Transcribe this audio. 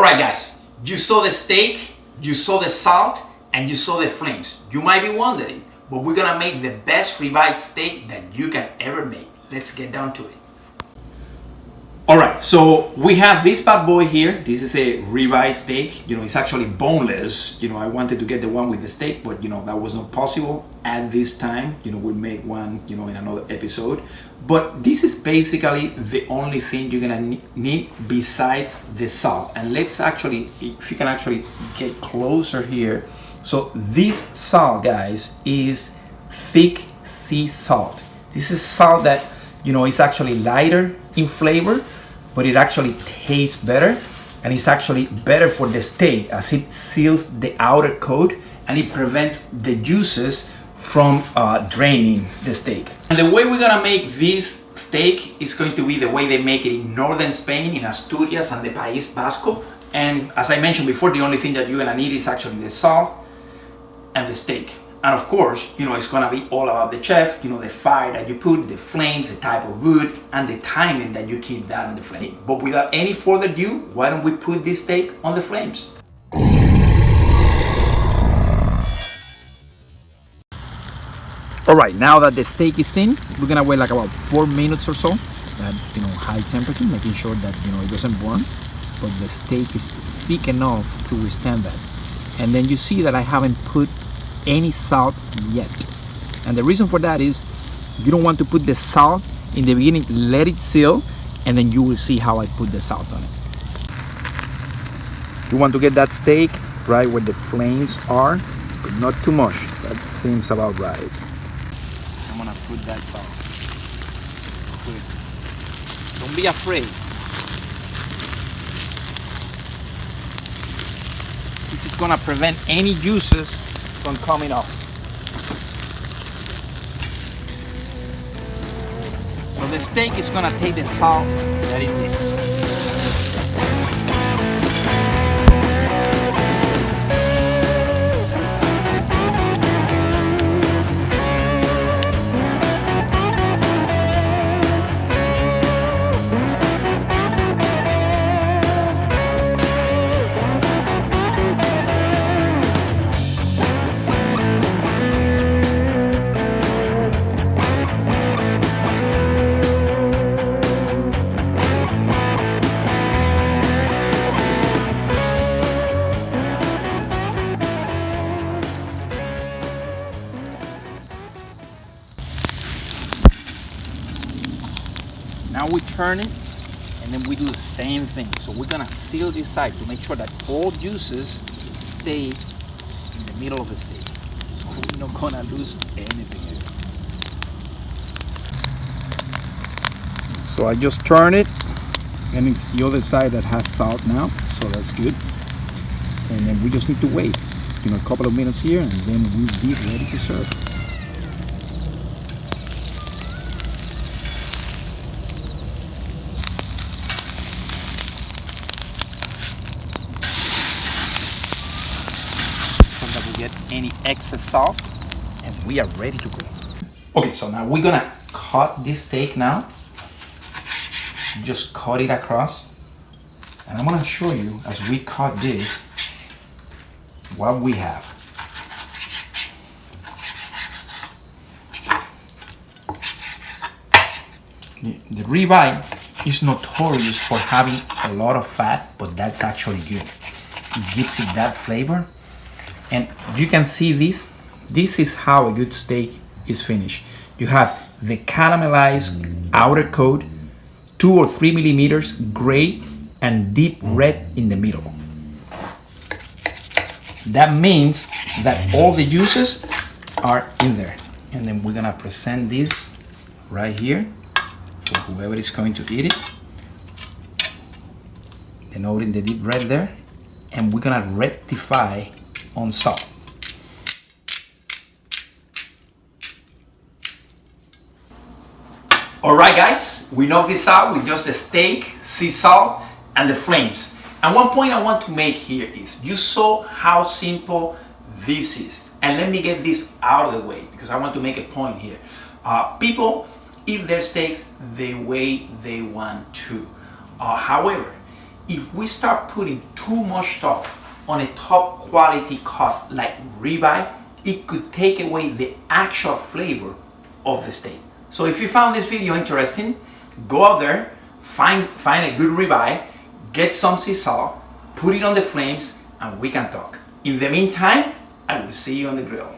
Alright guys, you saw the steak, you saw the salt, and you saw the flames. You might be wondering, but we're gonna make the best ribeye steak that you can ever make. Let's get down to it. Alright, so we have this bad boy here. This is a ribeye steak. It's actually boneless. I wanted to get the one with the steak, but that was not possible at this time. We'll make one, in another episode. But this is basically the only thing you're gonna need besides the salt. And let's actually, if you can actually get closer here. So this salt, guys, is thick sea salt. This is salt that it's actually lighter in flavor, but it actually tastes better, and it's actually better for the steak as it seals the outer coat and it prevents the juices from draining the steak. And the way we're gonna make this steak is going to be the way they make it in northern Spain, in Asturias and the País Vasco. And as I mentioned before, the only thing that you're gonna need is actually the salt and the steak. And of course, it's gonna be all about the chef, the fire that you put, the flames, the type of wood, and the timing that you keep that on the flame. But without any further ado, why don't we put this steak on the flames? All right, now that the steak is in, we're gonna wait like about 4 minutes or so at high temperature, making sure that it doesn't burn, but the steak is thick enough to withstand that. And then you see that I haven't put any salt yet, and the reason for that is you don't want to put the salt in the beginning. Let it seal, and then you will see how I put the salt on it. You want to get that steak right where the flames are, but not too much. That seems about right. I'm gonna put that salt. Good. Don't be afraid. This is gonna prevent any juices from coming off. So the steak is gonna take the salt that it needs. Now we turn it, and then we do the same thing. So we're gonna seal this side to make sure that all juices stay in the middle of the steak. So we're not gonna lose anything here. So I just turn it, and it's the other side that has salt now, so that's good. And then we just need to wait, a couple of minutes here, and then we'll be ready to serve. Get any excess salt, and we are ready to go. Okay, so now we're gonna cut this steak now. Just cut it across, and I'm gonna show you as we cut this what we have. The ribeye is notorious for having a lot of fat, but that's actually good. It gives it that flavor. And you can see this. This is how a good steak is finished. You have the caramelized outer coat, 2 or 3 millimeters gray, and deep red in the middle. That means that all the juices are in there. And then we're gonna present this right here for whoever is going to eat it. Denoting the deep red there. And we're gonna rectify on salt. Alright guys, we knocked this out with just the steak, sea salt, and the flames. And one point I want to make here is, you saw how simple this is. And let me get this out of the way, because I want to make a point here. People eat their steaks the way they want to. However, if we start putting too much stuff on a top quality cut like ribeye, it could take away the actual flavor of the steak. So if you found this video interesting, go out there, find a good ribeye, get some sea salt, put it on the flames, and we can talk. In the meantime, I will see you on the grill.